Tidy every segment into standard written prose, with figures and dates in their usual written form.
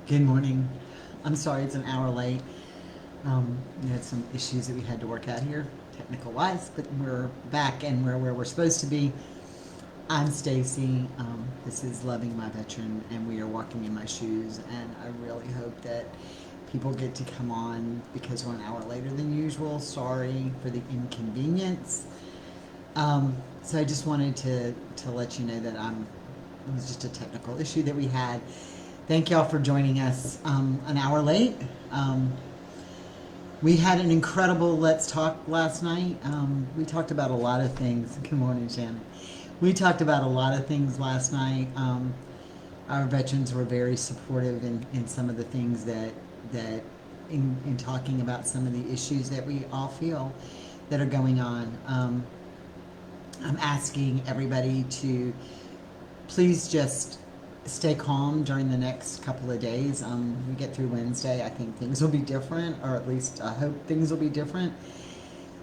Good morning. I'm sorry it's an hour late. We had some issues that we had to work out here, technical wise, but we're back and we're where we're supposed to be. I'm Stacy. This is Loving My Veteran, and we are walking in my shoes. And I really hope that people get to come on because we're an hour later than usual. Sorry for the inconvenience. So I just wanted to let you know that it was just a technical issue that we had. Thank y'all for joining us an hour late. Um, we had an incredible Let's Talk last night. We talked about a lot of things. Good morning, Shannon. We talked about a lot of things last night. Our veterans were very supportive in some of the things that in talking about some of the issues that we all feel that are going on. I'm asking everybody to please just stay calm during the next couple of days. We get through Wednesday, I think things will be different, or at least I hope things will be different.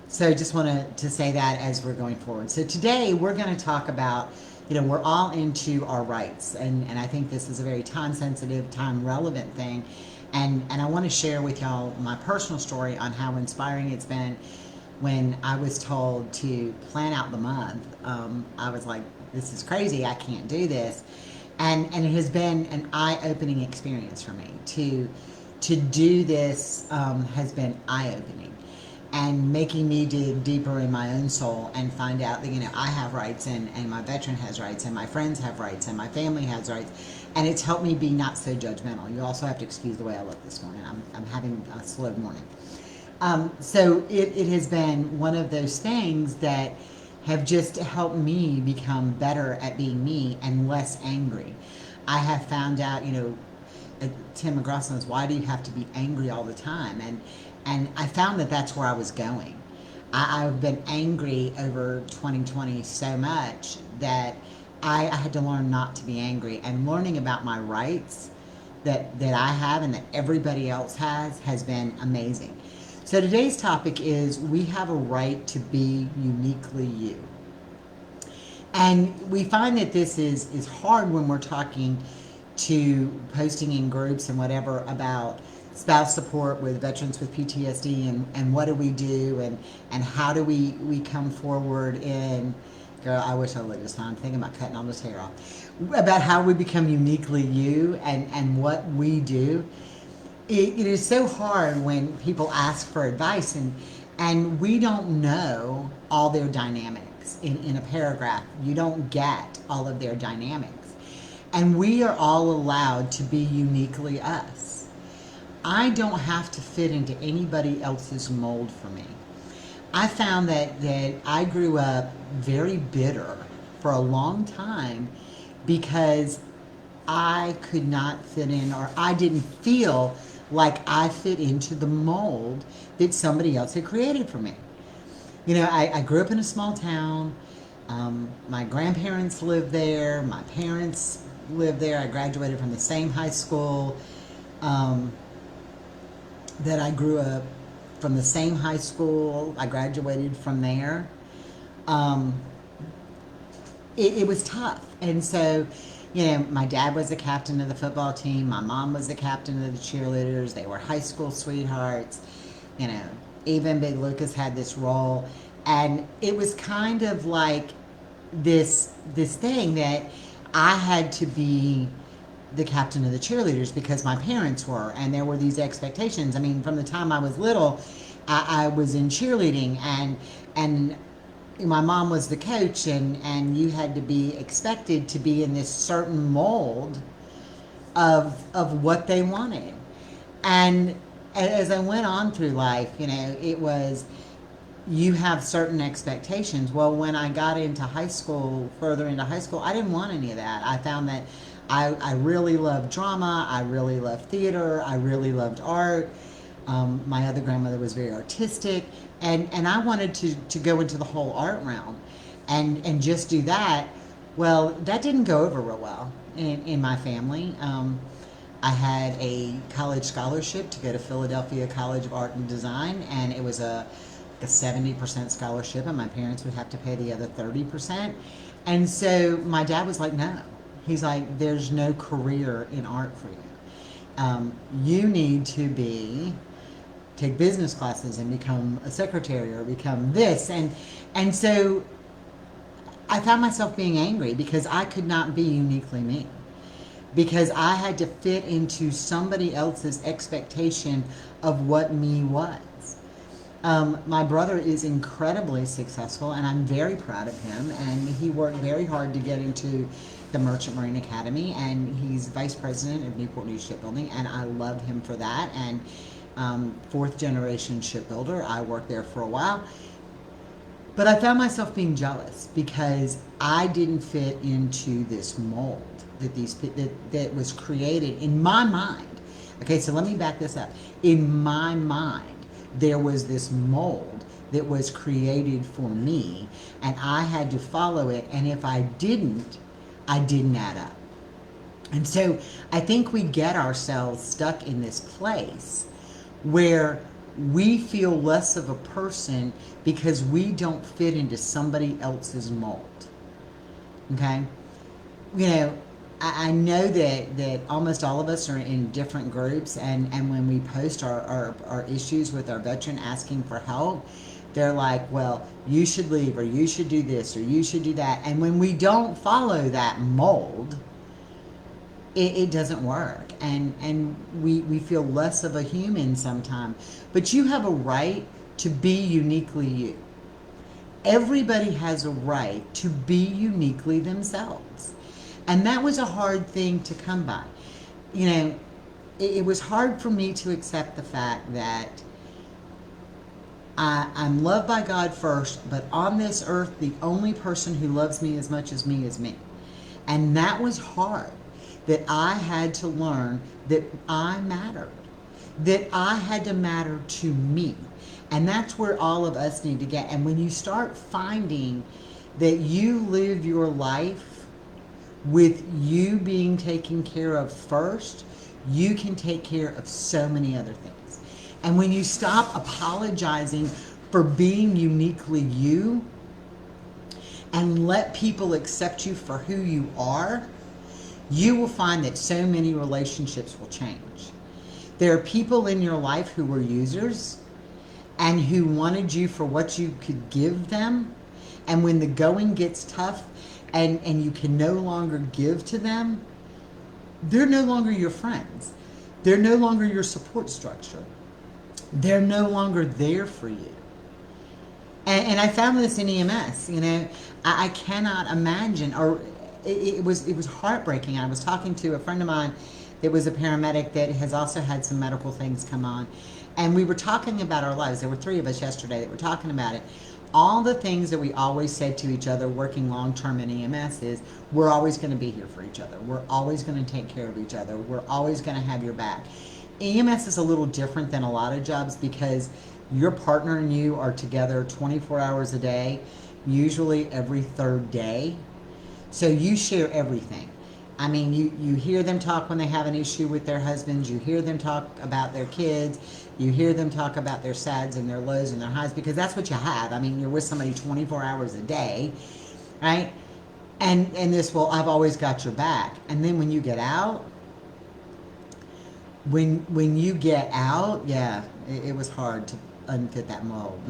So I just wanted to say that as we're going forward. So today we're going to talk about, we're all into our rights, and I think this is a very time sensitive, time relevant thing. And I want to share with y'all my personal story on how inspiring it's been when I was told to plan out the month. I was like, this is crazy, I can't do this. And it has been an eye-opening experience for me. To do this has been eye-opening and making me dig deeper in my own soul and find out that, I have rights, and my veteran has rights, and my friends have rights, and my family has rights. And it's helped me be not so judgmental. You also have to excuse the way I look this morning. I'm having a slow morning. So it has been one of those things that have just helped me become better at being me and less angry. I have found out, Tim McGraw says, why do you have to be angry all the time? And I found that that's where I was going. I've been angry over 2020 so much that I had to learn not to be angry, and learning about my rights that I have and that everybody else has been amazing. So today's topic is we have a right to be uniquely you. And we find that this is hard when we're talking to posting in groups and whatever about spouse support with veterans with PTSD, and what do we do, and how do we come forward in, girl, I wish I lived this time. I'm thinking about cutting all this hair off. About how we become uniquely you and what we do. It is so hard when people ask for advice, and we don't know all their dynamics in a paragraph. You don't get all of their dynamics. And we are all allowed to be uniquely us. I don't have to fit into anybody else's mold for me. I found that I grew up very bitter for a long time because I could not fit in, or I didn't feel like I fit into the mold that somebody else had created for me. I grew up in a small town. My grandparents lived there. My parents lived there. I graduated from the same high school that I grew up from the same high school. I graduated from there. Um, it was tough. And so, my dad was the captain of the football team. My mom was the captain of the cheerleaders. They were high school sweethearts. Even Big Lucas had this role. And it was kind of like this thing that I had to be the captain of the cheerleaders because my parents were, and there were these expectations. I mean, from the time I was little, I was in cheerleading, and my mom was the coach, and you had to be expected to be in this certain mold of what they wanted. And as I went on through life, it was, you have certain expectations. Well, when I got into high school, further into high school, I didn't want any of that. I found that I really loved drama. I really loved theater. I really loved art. My other grandmother was very artistic, and I wanted to go into the whole art realm and just do that. Well, that didn't go over real well in my family. I had a college scholarship to go to Philadelphia College of Art and Design, and it was a 70% scholarship, and my parents would have to pay the other 30%. And so my dad was like, no. He's like, there's no career in art for you. You need to take business classes and become a secretary or become this. And so I found myself being angry because I could not be uniquely me, because I had to fit into somebody else's expectation of what me was. My brother is incredibly successful, and I'm very proud of him. And he worked very hard to get into the Merchant Marine Academy, and he's vice president of Newport News Shipbuilding, and I love him for that. And fourth generation shipbuilder, I worked there for a while. But I found myself being jealous because I didn't fit into this mold that was created in my mind. Okay, so let me back this up. In my mind, there was this mold that was created for me, and I had to follow it. And if I didn't add up. And so I think we get ourselves stuck in this place where we feel less of a person because we don't fit into somebody else's mold. Okay? You know, I know that almost all of us are in different groups, and when we post our issues with our veteran asking for help, they're like, well, you should leave, or you should do this, or you should do that. And when we don't follow that mold, it doesn't work. And we feel less of a human sometimes. But you have a right to be uniquely you. Everybody has a right to be uniquely themselves. And that was a hard thing to come by. You know, it was hard for me to accept the fact that I'm loved by God first, but on this earth, the only person who loves me as much as me is me. And that was hard, that I had to learn that I mattered, that I had to matter to me. And that's where all of us need to get. And when you start finding that you live your life with you being taken care of first, you can take care of so many other things. And when you stop apologizing for being uniquely you and let people accept you for who you are, you will find that so many relationships will change. There are people in your life who were users and who wanted you for what you could give them. And when the going gets tough and you can no longer give to them, they're no longer your friends. They're no longer your support structure. They're no longer there for you. And I found this in EMS. You know, I cannot imagine, or it was heartbreaking. I was talking to a friend of mine that was a paramedic that has also had some medical things come on. And we were talking about our lives. There were 3 of us yesterday that were talking about it. All the things that we always said to each other working long-term in EMS is, we're always going to be here for each other. We're always going to take care of each other. We're always going to have your back. EMS is a little different than a lot of jobs because your partner and you are together 24 hours a day, usually every 3rd day. So you share everything. I mean, you hear them talk when they have an issue with their husbands. You hear them talk about their kids. You hear them talk about their sads and their lows and their highs, because that's what you have. I mean, you're with somebody 24 hours a day, right? And this, well, I've always got your back. And then when you get out, when you get out, yeah, it was hard to unfit that mold.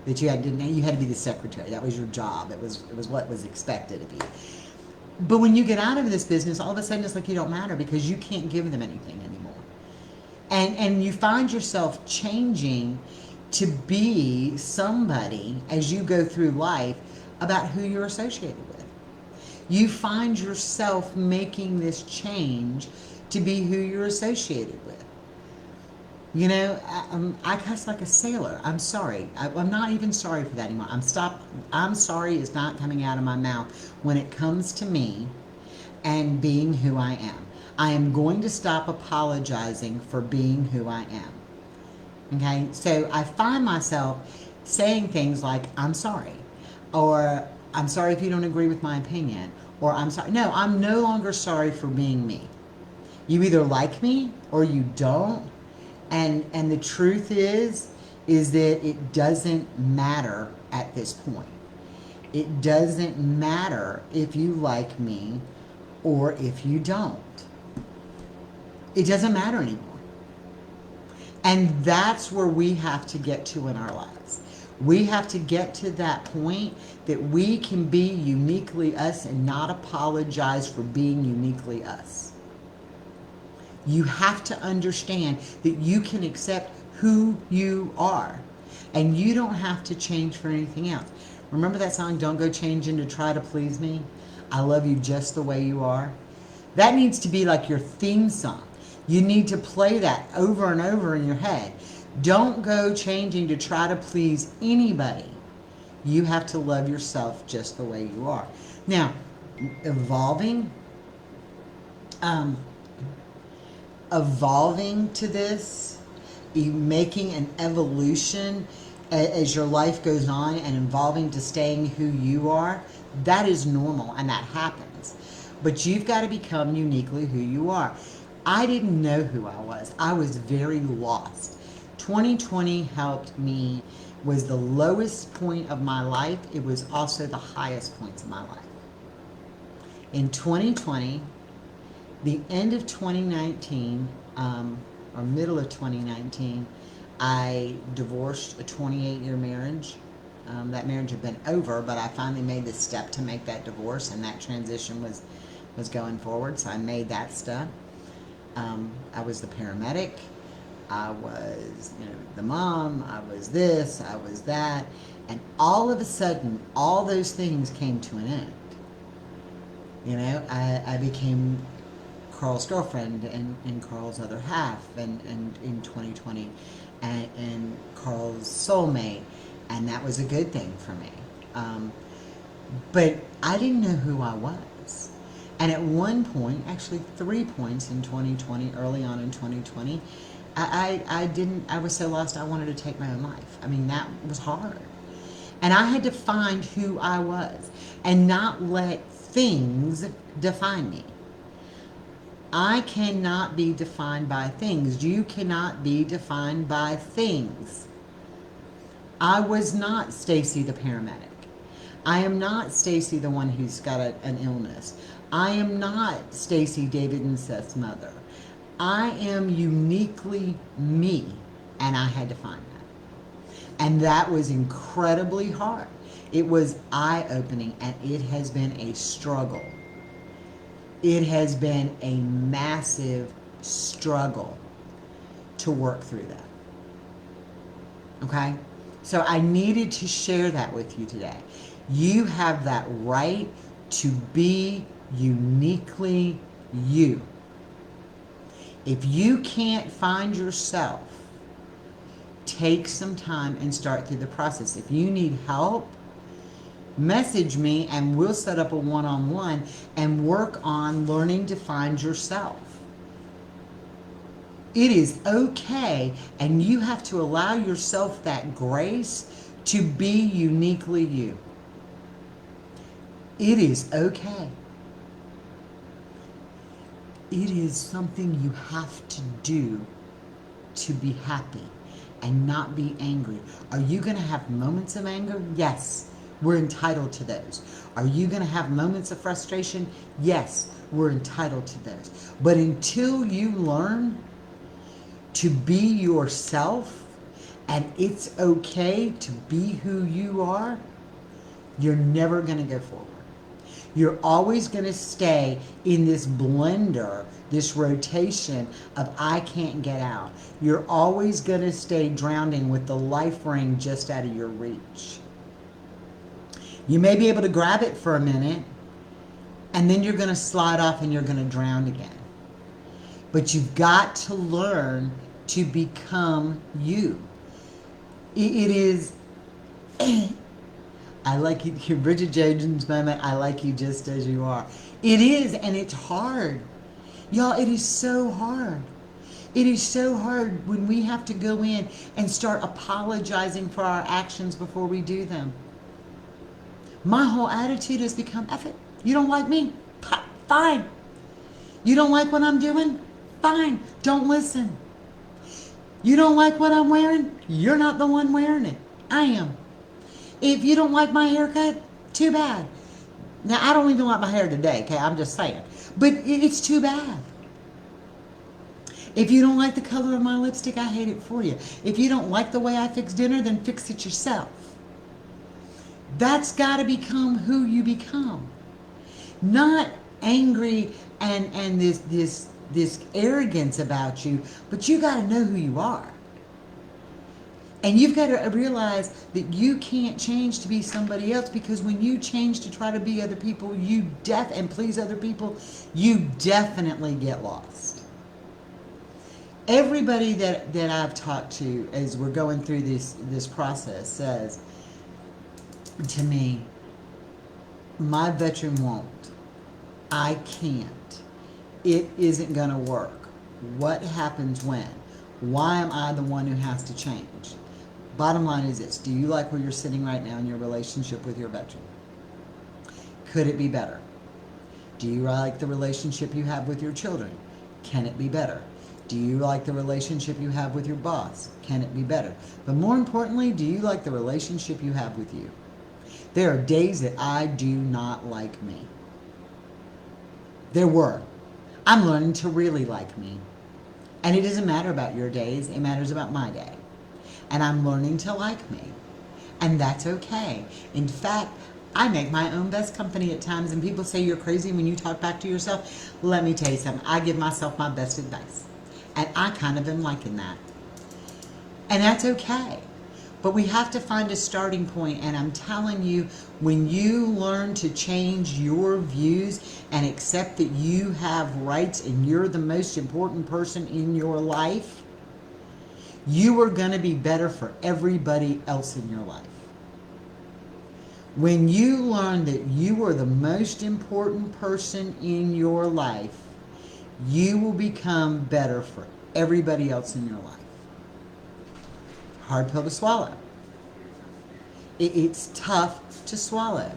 That you had to be the secretary. That was your job. It was what was expected of you. But when you get out of this business, all of a sudden it's like you don't matter because you can't give them anything anymore. And you find yourself changing to be somebody as you go through life about who you're associated with. You find yourself making this change to be who you're associated with. You know, I cuss like a sailor. I'm sorry. I'm not even sorry for that anymore. I'm sorry is not coming out of my mouth when it comes to me and being who I am. I am going to stop apologizing for being who I am. Okay? So I find myself saying things like, I'm sorry. Or, I'm sorry if you don't agree with my opinion. Or, I'm sorry. No, I'm no longer sorry for being me. You either like me or you don't. And the truth is that it doesn't matter at this point. It doesn't matter if you like me or if you don't. It doesn't matter anymore. And that's where we have to get to in our lives. We have to get to that point that we can be uniquely us and not apologize for being uniquely us. You have to understand that you can accept who you are and you don't have to change for anything else. Remember that song, Don't Go Changing to Try to Please Me? I love you just the way you are. That needs to be like your theme song. You need to play that over and over in your head. Don't go changing to try to please anybody. You have to love yourself just the way you are. Now, evolving to this, making an evolution as your life goes on and evolving to staying who you are, that is normal and that happens. But you've got to become uniquely who you are. I didn't know who I was. I was very lost. 2020 helped me, was the lowest point of my life. It was also the highest points of my life. In 2020, the end of 2019, or middle of 2019, I divorced a 28-year marriage. That marriage had been over, but I finally made the step to make that divorce, and that transition was going forward, so I made that step. I was the paramedic. I was, the mom. I was this. I was that. And all of a sudden, all those things came to an end. I became Carl's girlfriend and Carl's other half, and in 2020, and Carl's soulmate, and that was a good thing for me. But I didn't know who I was. And at one point, actually 3 points in 2020, early on in 2020, I was so lost I wanted to take my own life. I mean, that was hard. And I had to find who I was and not let things define me. I cannot be defined by things. You cannot be defined by things. I was not Stacy the paramedic. I am not Stacy the one who's got an illness. I am not Stacy, David and Seth's mother. I am uniquely me, and I had to find that. And that was incredibly hard. It was eye-opening, and it has been a struggle. It has been a massive struggle to work through that. Okay? So I needed to share that with you today. You have that right to be uniquely you. If you can't find yourself, take some time and start through the process. If you need help, message me and we'll set up a one-on-one and work on learning to find yourself. It is okay, and you have to allow yourself that grace to be uniquely you. It is okay. It is something you have to do to be happy and not be angry. Are you going to have moments of anger? Yes, we're entitled to those. Are you going to have moments of frustration? Yes, we're entitled to those. But until you learn to be yourself, and it's okay to be who you are, you're never going to go forward. You're always going to stay in this blender, this rotation of I can't get out. You're always going to stay drowning with the life ring just out of your reach. You may be able to grab it for a minute, and then you're going to slide off and you're going to drown again. But you've got to learn to become you. It is... I like you, Bridget Jones's moment, I like you just as you are. It is, and it's hard. Y'all, it is so hard. It is so hard when we have to go in and start apologizing for our actions before we do them. My whole attitude has become, F it. You don't like me? Fine. You don't like what I'm doing? Fine. Don't listen. You don't like what I'm wearing? You're not the one wearing it. I am. If you don't like my haircut, too bad. Now, I don't even like my hair today, okay? I'm just saying. But it's too bad. If you don't like the color of my lipstick, I hate it for you. If you don't like the way I fix dinner, then fix it yourself. That's got to become who you become. Not angry and this arrogance about you, but you got to know who you are. And you've got to realize that you can't change to be somebody else, because when you change to try to be other people, and please other people, you definitely get lost. Everybody that I've talked to as we're going through this process says to me, my veteran won't. I can't. It isn't going to work. What happens when? Why am I the one who has to change? Bottom line is this. Do you like where you're sitting right now in your relationship with your veteran? Could it be better? Do you like the relationship you have with your children? Can it be better? Do you like the relationship you have with your boss? Can it be better? But more importantly, do you like the relationship you have with you? There are days that I do not like me. There were. I'm learning to really like me. And it doesn't matter about your days. It matters about my day. And I'm learning to like me. And that's okay. In fact, I make my own best company at times, and people say you're crazy when you talk back to yourself. Let me tell you something. I give myself my best advice. And I kind of am liking that. And that's okay. But we have to find a starting point, and I'm telling you, when you learn to change your views and accept that you have rights and you're the most important person in your life, you are going to be better for everybody else in your life. When you learn that you are the most important person in your life, you will become better for everybody else in your life. Hard pill to swallow. It's tough to swallow.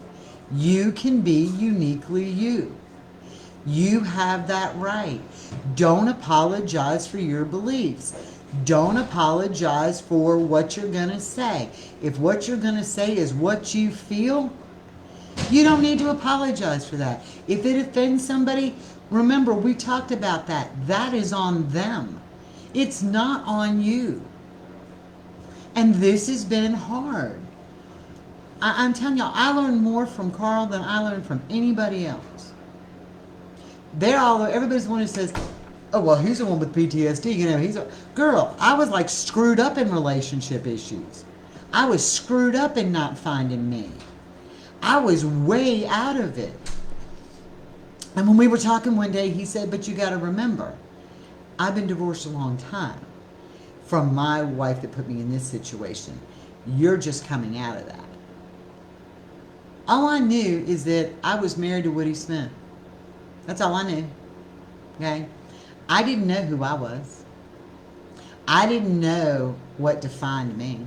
You can be uniquely you. You have that right. Don't apologize for your beliefs. Don't apologize for what you're going to say. If what you're going to say is what you feel, you don't need to apologize for that. If it offends somebody, remember, we talked about that. That is on them. It's not on you. And this has been hard. I'm telling y'all, I learned more from Carl than I learned from anybody else. Everybody's the one who says, oh, well, he's the one with PTSD. Girl, I was like screwed up in relationship issues. I was screwed up in not finding me. I was way out of it. And when we were talking one day, he said, but you got to remember, I've been divorced a long time from my wife that put me in this situation. You're just coming out of that. All I knew is that I was married to Woody Smith. That's all I knew. Okay? I didn't know who I was. I didn't know what defined me.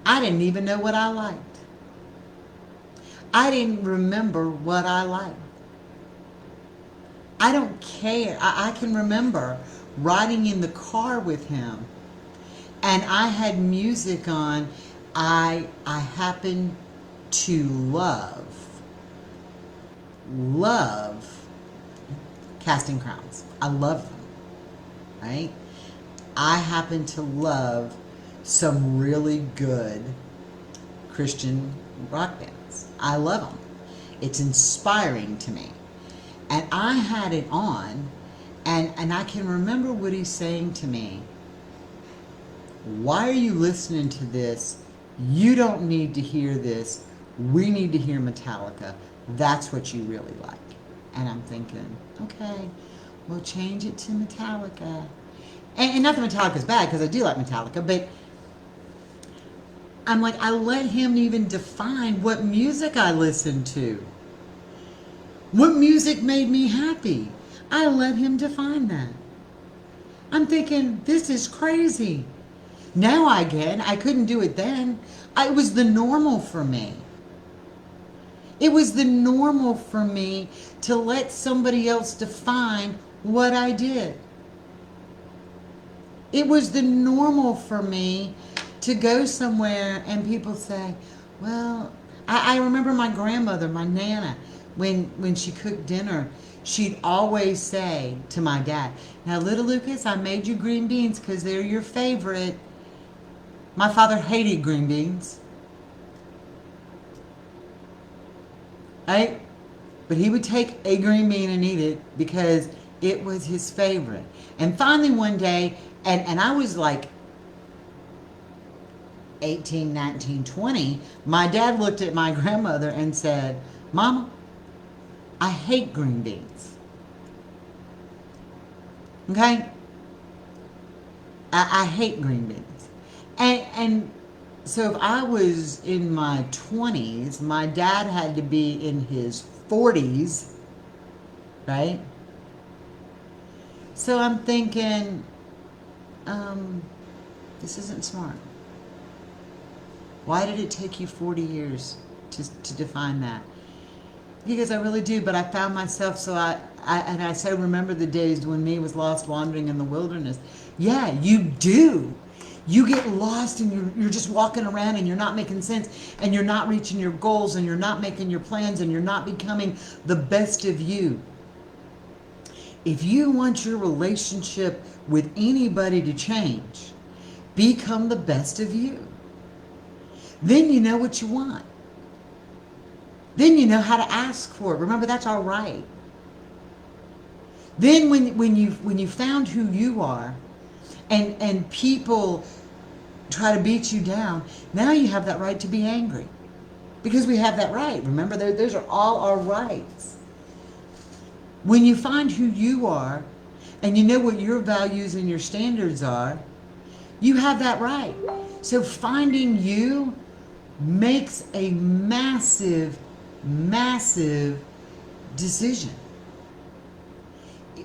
I didn't even know what I liked. I didn't remember what I liked. I don't care. I can remember riding in the car with him, and I had music on. I happen to love Casting Crowns. I love them, right? I happen to love some really good Christian rock bands. I love them. It's inspiring to me. And I had it on, and I can remember Woody saying to me, why are you listening to this? You don't need to hear this. We need to hear Metallica. That's what you really like. And I'm thinking, okay, we'll change it to Metallica. And not that Metallica's bad, because I do like Metallica, but I'm like, I let him even define what music I listened to. What music made me happy? I let him define that. I'm thinking, this is crazy. Now I get, I couldn't do it then. It was the normal for me. It was the normal for me to let somebody else define what I did. It was the normal for me to go somewhere and people say, well, I remember my grandmother, my Nana, when she cooked dinner, she'd always say to my dad, now, little Lucas, I made you green beans because they're your favorite. My father hated green beans. Right? But he would take a green bean and eat it because it was his favorite. And finally one day, and I was like 18, 19, 20, my dad looked at my grandmother and said, Mama, I hate green beans. Okay? I hate green beans. And so if I was in my 20s, my dad had to be in his 40s, right? So I'm thinking, this isn't smart. Why did it take you 40 years to define that? Because I really do, but I found myself, so I say remember the days when me was lost wandering in the wilderness. Yeah, you do. You get lost and you're just walking around and you're not making sense and you're not reaching your goals and you're not making your plans and you're not becoming the best of you. If you want your relationship with anybody to change, become the best of you. Then you know what you want. Then you know how to ask for it. Remember, that's all right. Then when you found who you are, and people try to beat you down, now you have that right to be angry. Because we have that right. Remember, those are all our rights. When you find who you are, and you know what your values and your standards are, you have that right. So finding you makes a massive, massive decision.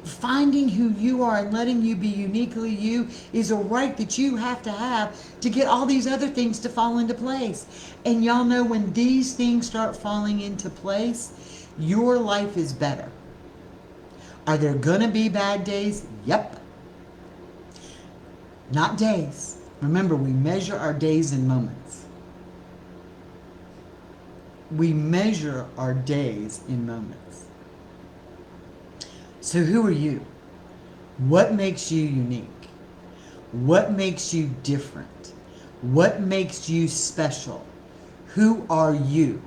Finding who you are and letting you be uniquely you is a right that you have to get all these other things to fall into place. And y'all know when these things start falling into place, your life is better. Are there gonna be bad days? Yep. Not days. Remember, we measure our days in moments. We measure our days in moments. So who are you? What makes you unique? What makes you different? What makes you special? Who are you?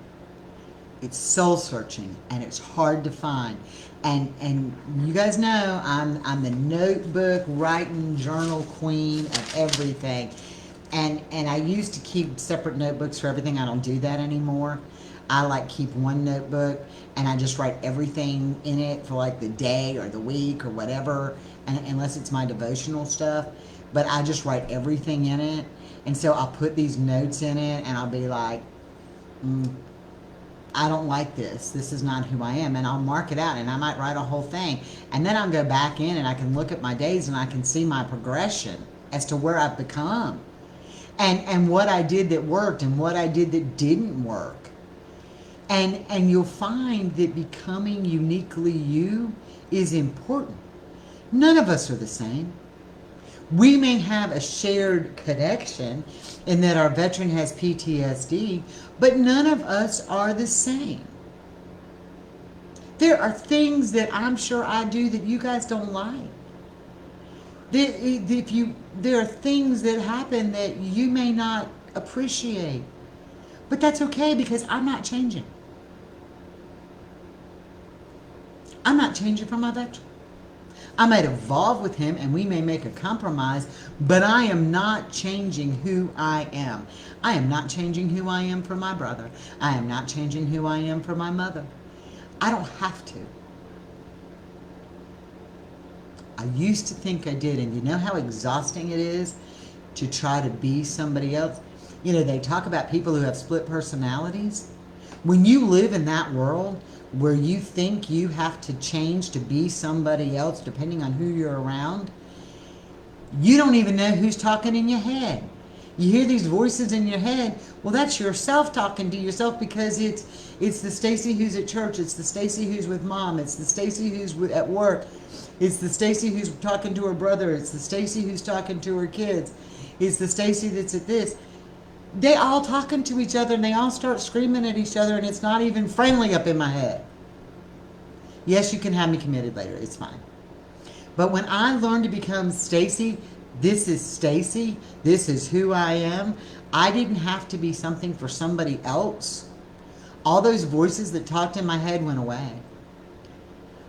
It's soul searching and it's hard to find. And you guys know I'm the notebook writing journal queen of everything. And I used to keep separate notebooks for everything. I don't do that anymore. I like keep one notebook and I just write everything in it for like the day or the week or whatever, and unless it's my devotional stuff. But I just write everything in it. And so I'll put these notes in it and I'll be like, I don't like this. This is not who I am. And I'll mark it out and I might write a whole thing. And then I'll go back in and I can look at my days and I can see my progression as to where I've become. And what I did that worked and what I did that didn't work. And you'll find that becoming uniquely you is important. None of us are the same. We may have a shared connection in that our veteran has PTSD, but none of us are the same. There are things that I'm sure I do that you guys don't like. There are things that happen that you may not appreciate. But that's okay because I'm not changing. I'm not changing from my veteran. I might evolve with him and we may make a compromise, but I am not changing who I am. I am not changing who I am for my brother. I am not changing who I am for my mother. I don't have to. I used to think I did, and you know how exhausting it is to try to be somebody else? You know, they talk about people who have split personalities. When you live in that world where you think you have to change to be somebody else depending on who you're around, you don't even know who's talking in your head. You hear these voices in your head. Well, that's yourself talking to yourself because it's the Stacy who's at church. It's the Stacy who's with mom. It's the Stacy who's at work. It's the Stacy who's talking to her brother. It's the Stacy who's talking to her kids. It's the Stacy that's at this. They all talking to each other and they all start screaming at each other and it's not even friendly up in my head. Yes, you can have me committed later. It's fine. But when I learned to become Stacy, this is Stacy. This is who I am. I didn't have to be something for somebody else. All those voices that talked in my head went away.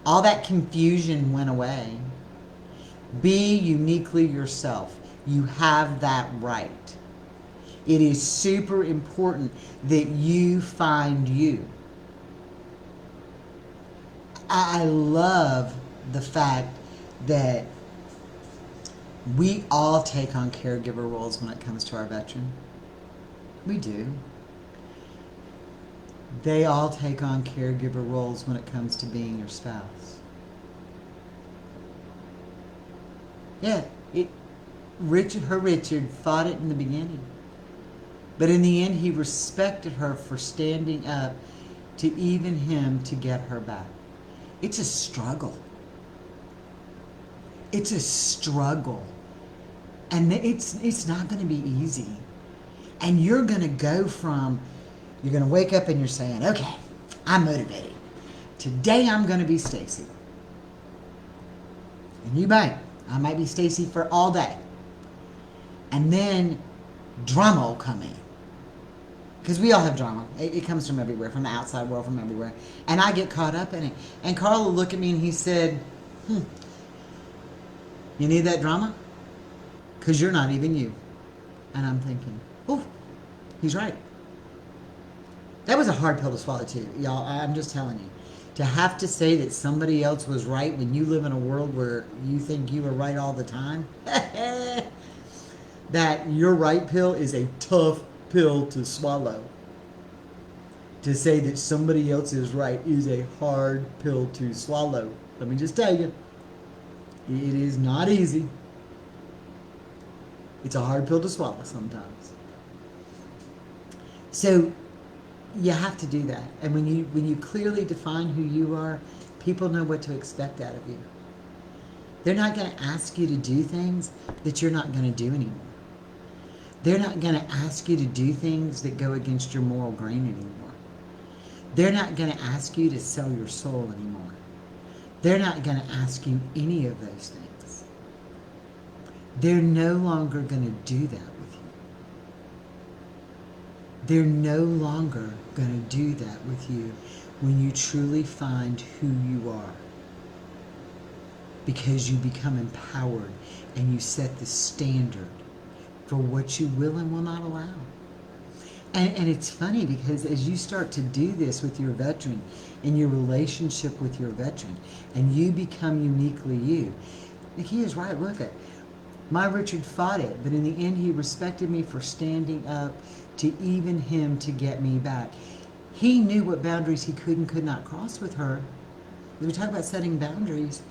All that confusion went away. Be uniquely yourself. You have that right. It is super important that you find you. I love the fact that we all take on caregiver roles when it comes to our veteran. We do. They all take on caregiver roles when it comes to being your spouse. Yeah, Richard fought it in the beginning. But in the end, he respected her for standing up to even him to get her back. It's a struggle. It's a struggle. And it's not going to be easy. And you're going to go from, you're going to wake up and you're saying, okay, I'm motivated. Today I'm going to be Stacy. And you might. I might be Stacy for all day. And then drama will come in. Because we all have drama. It comes from everywhere, from the outside world, from everywhere. And I get caught up in it. And Carl will look at me and he said, you need that drama? Because you're not even you. And I'm thinking, oh, he's right. That was a hard pill to swallow too, y'all. I'm just telling you. To have to say that somebody else was right when you live in a world where you think you are right all the time, that your right pill is a tough pill to swallow. To say that somebody else is right is a hard pill to swallow. Let me just tell you, it is not easy. It's a hard pill to swallow sometimes. So you have to do that. And when you clearly define who you are, people know what to expect out of you. They're not going to ask you to do things that you're not going to do anymore. They're not going to ask you to do things that go against your moral grain anymore. They're not going to ask you to sell your soul anymore. They're not going to ask you any of those things. They're no longer going to do that with you. They're no longer going to do that with you when you truly find who you are. Because you become empowered and you set the standard for what you will and will not allow. And it's funny because as you start to do this with your veteran, in your relationship with your veteran, and you become uniquely you, he is right. Look at my Richard fought it, but in the end he respected me for standing up to even him to get me back. He knew what boundaries he could and could not cross with her. We talk about setting boundaries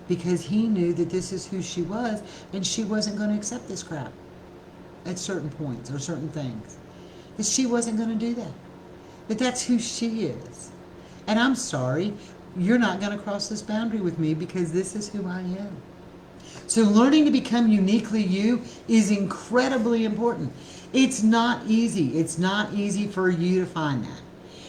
because he knew that this is who she was and she wasn't going to accept this crap at certain points or certain things. That she wasn't going to do that. But that's who she is. And I'm sorry, you're not going to cross this boundary with me because this is who I am. So learning to become uniquely you is incredibly important. It's not easy. It's not easy for you to find that.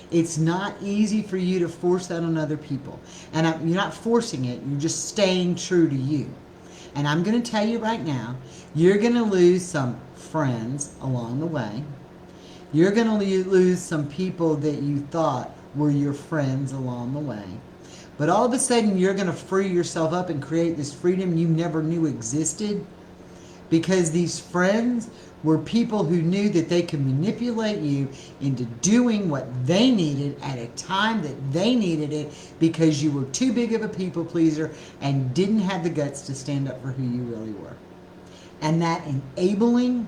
It's not easy for you to force that on other people. And you're not forcing it, you're just staying true to you. And I'm going to tell you right now, you're going to lose some friends along the way. You're going to lose some people that you thought were your friends along the way. But all of a sudden, you're going to free yourself up and create this freedom you never knew existed. Because these friends were people who knew that they could manipulate you into doing what they needed at a time that they needed it because you were too big of a people pleaser and didn't have the guts to stand up for who you really were. And that enabling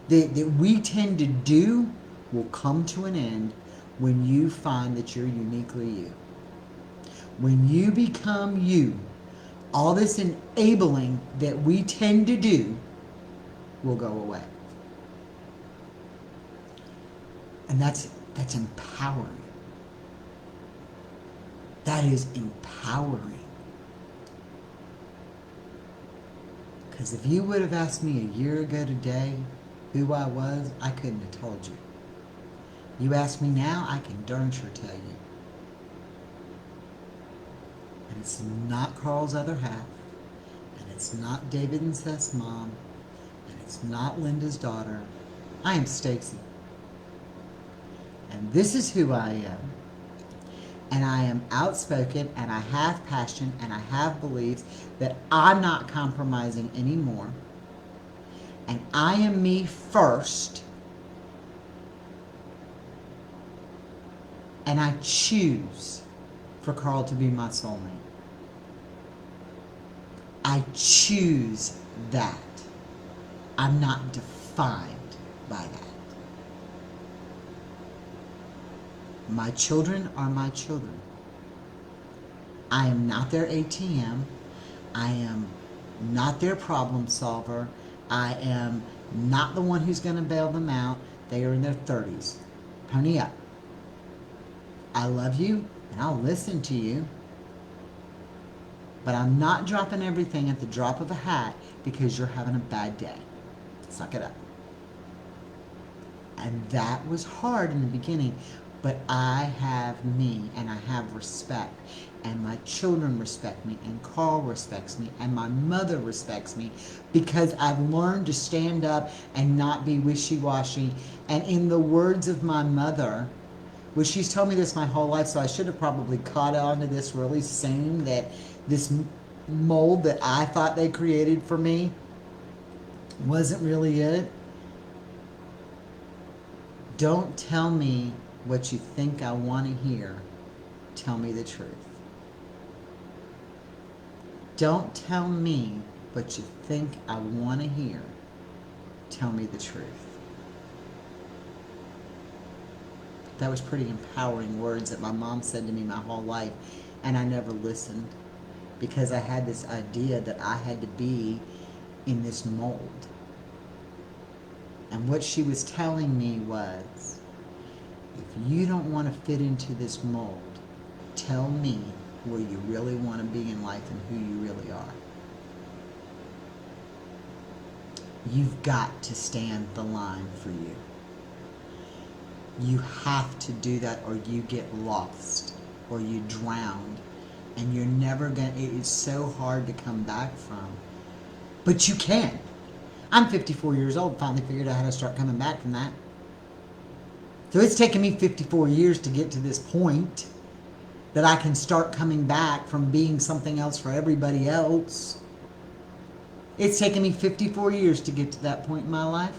that we tend to do will come to an end when you find that you're uniquely you. When you become you, all this enabling that we tend to do will go away. And that's empowering. That is empowering. Because if you would have asked me a year ago today who I was, I couldn't have told you. You ask me now, I can darn sure tell you. And it's not Carl's other half. And it's not David and Seth's mom. And it's not Linda's daughter. I am Stacy. And this is who I am. And I am outspoken, and I have passion, and I have beliefs that I'm not compromising anymore. And I am me first. And I choose for Carl to be my soulmate. I choose that. I'm not defined by that. My children are my children. I am not their ATM. I am not their problem solver. I am not the one who's going to bail them out. They are in their 30s. Pony up. I love you, and I'll listen to you. But I'm not dropping everything at the drop of a hat because you're having a bad day. Suck it up. And that was hard in the beginning. But I have me, and I have respect, and my children respect me, and Carl respects me, and my mother respects me, because I've learned to stand up and not be wishy-washy. And in the words of my mother, which she's told me this my whole life, so I should have probably caught on to this really soon, that this mold that I thought they created for me wasn't really it. Don't tell me what you think I want to hear. Tell me the truth. Don't tell me what you think I want to hear. Tell me the truth. That was pretty empowering words that my mom said to me my whole life, and I never listened because I had this idea that I had to be in this mold. And what she was telling me was, if you don't want to fit into this mold, tell me where you really want to be in life and who you really are. You've got to stand the line for you. You have to do that, or you get lost, or you drown, and you're never going to, it's so hard to come back from. But you can. I'm 54 years old, finally figured out how to start coming back from that. So it's taken me 54 years to get to this point that I can start coming back from being something else for everybody else. It's taken me 54 years to get to that point in my life,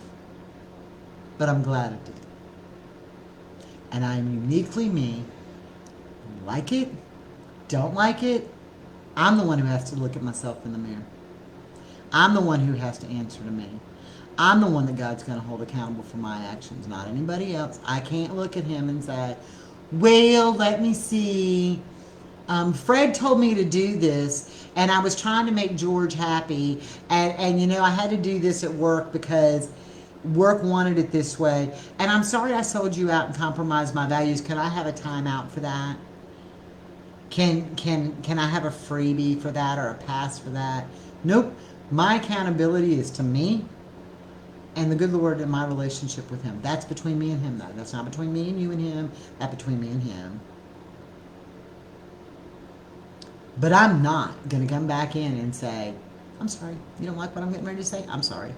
but I'm glad it did. And I'm uniquely me. Like it, don't like it, I'm the one who has to look at myself in the mirror. I'm the one who has to answer to me. I'm the one that God's going to hold accountable for my actions, not anybody else. I can't look at him and say, well, let me see. Fred told me to do this, and I was trying to make George happy, and you know, I had to do this at work because work wanted it this way, and I'm sorry I sold you out and compromised my values. Can I have a timeout for that? Can I have a freebie for that, or a pass for that? Nope. My accountability is to me and the good Lord in my relationship with him. That's between me and him, though. That's not between me and you and him. That's between me and him. But I'm not going to come back in and say, I'm sorry. You don't like what I'm getting ready to say? I'm sorry.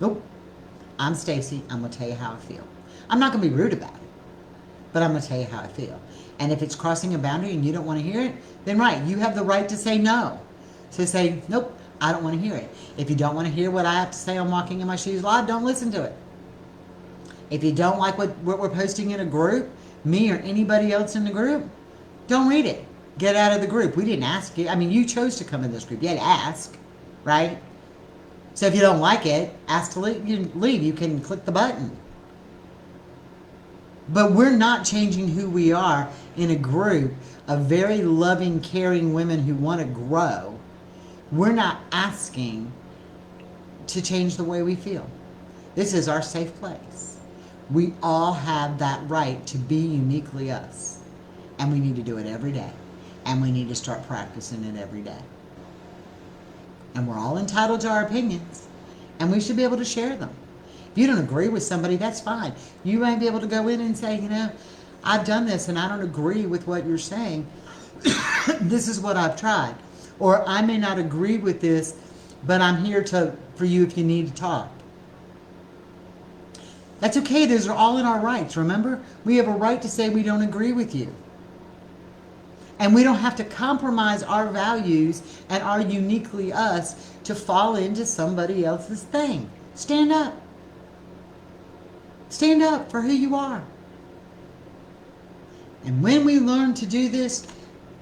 Nope. I'm Stacy. I'm going to tell you how I feel. I'm not going to be rude about it, but I'm going to tell you how I feel. And if it's crossing a boundary and you don't want to hear it, then right, you have the right to say no. So say, nope, I don't want to hear it. If you don't want to hear what I have to say on Walking in My Shoes Live, don't listen to it. If you don't like what we're posting in a group, me or anybody else in the group, don't read it. Get out of the group. We didn't ask you. I mean, you chose to come in this group. You had to ask, right? So if you don't like it, ask to leave. You can leave. You can click the button. But we're not changing who we are in a group of very loving, caring women who want to grow. We're not asking to change the way we feel. This is our safe place. We all have that right to be uniquely us. And we need to do it every day. And we need to start practicing it every day. And we're all entitled to our opinions. And we should be able to share them. If you don't agree with somebody, that's fine. You might be able to go in and say, you know, I've done this and I don't agree with what you're saying. this is what I've tried. Or I may not agree with this, but I'm here for you if you need to talk. That's okay. Those are all in our rights. Remember, we have a right to say we don't agree with you. And we don't have to compromise our values and our uniquely us to fall into somebody else's thing. Stand up. Stand up for who you are. And when we learn to do this,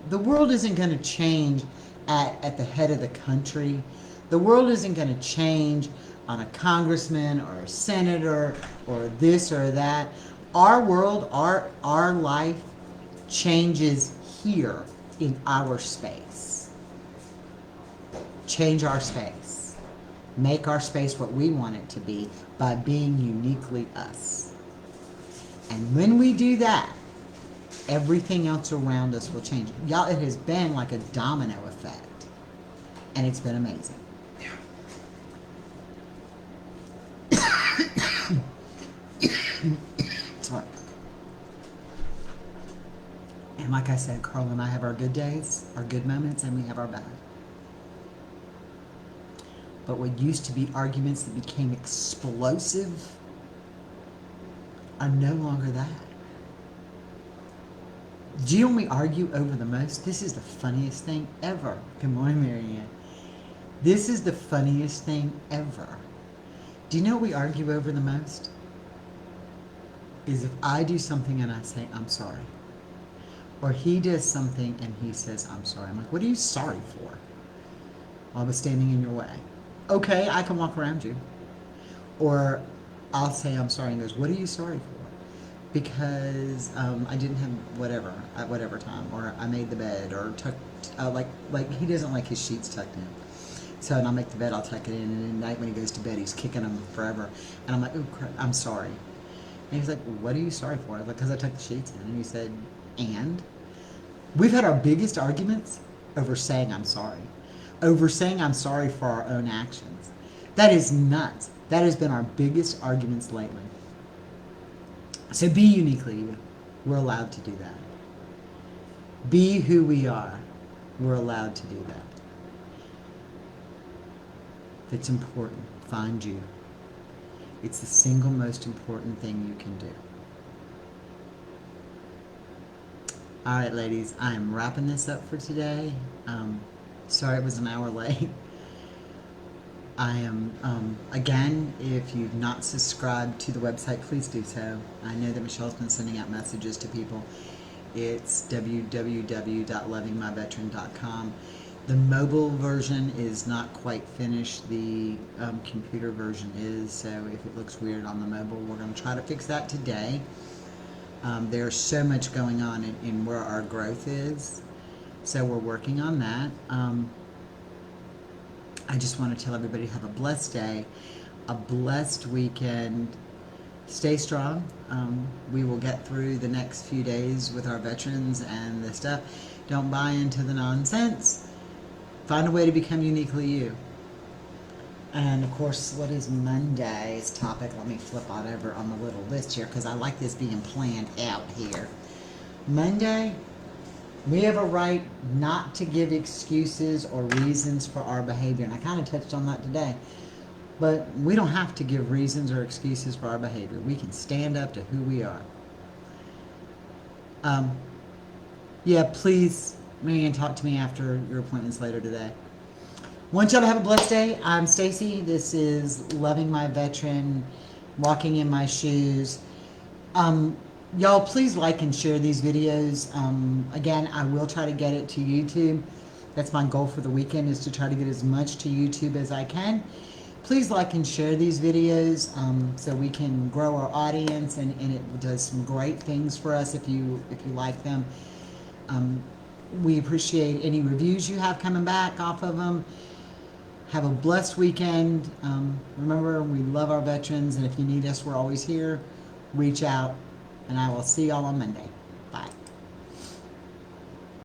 the world isn't going to change at the head of the country. The world isn't going to change on a congressman or a senator or this or that. Our world, our life changes here in our space. Change our space. Make our space what we want it to be by being uniquely us. And when we do that, everything else around us will change. Y'all, it has been like a domino effect. And it's been amazing. Sorry. And like I said, Carl and I have our good days, our good moments, and we have our bad. But what used to be arguments that became explosive are no longer that. Do you know when we argue over the most? This is the funniest thing ever. Good morning, Marianne. This is the funniest thing ever. Do you know what we argue over the most? Is if I do something and I say, I'm sorry. Or he does something and he says, I'm sorry. I'm like, what are you sorry for? Well, I was standing in your way. Okay, I can walk around you. Or I'll say, I'm sorry, and he goes, what are you sorry for? Because I didn't have whatever at whatever time, or I made the bed, or tucked, like he doesn't like his sheets tucked in. So, and I'll make the bed, I'll tuck it in, and at night when he goes to bed, he's kicking them forever. And I'm like, oh crap, I'm sorry. And he's like, what are you sorry for? I was like, because I tucked the sheets in. And he said, and? We've had our biggest arguments over saying I'm sorry. Over saying I'm sorry for our own actions. That is nuts. That has been our biggest arguments lately. So be uniquely you. We're allowed to do that. Be who we are. We're allowed to do that. If it's important, find you. It's the single most important thing you can do. All right, ladies, I am wrapping this up for today. Sorry it was an hour late. I am, again, if you've not subscribed to the website, please do so. I know that Michelle's been sending out messages to people. It's www.lovingmyveteran.com. The mobile version is not quite finished. The computer version is, so if it looks weird on the mobile, we're going to try to fix that today. There's so much going on in where our growth is, so we're working on that. I just want to tell everybody, have a blessed day, a blessed weekend. Stay strong. We will get through the next few days with our veterans and the stuff. Don't buy into the nonsense. Find a way to become uniquely you. And of course, what is Monday's topic? Let me flip on over on the little list here because I like this being planned out here. Monday, we have a right not to give excuses or reasons for our behavior. And I kind of touched on that today. But we don't have to give reasons or excuses for our behavior. We can stand up to who we are. Yeah, please, Marianne, talk to me after your appointments later today. Want y'all to have a blessed day. I'm Stacy. This is Loving My Veteran, Walking in My Shoes. Y'all, please like and share these videos. Again, I will try to get it to YouTube. That's my goal for the weekend, is to try to get as much to YouTube as I can. Please like and share these videos so we can grow our audience, and it does some great things for us if you like them. We appreciate any reviews you have coming back off of them. Have a blessed weekend. Remember, we love our veterans, and if you need us, we're always here. Reach out, and I will see y'all on Monday.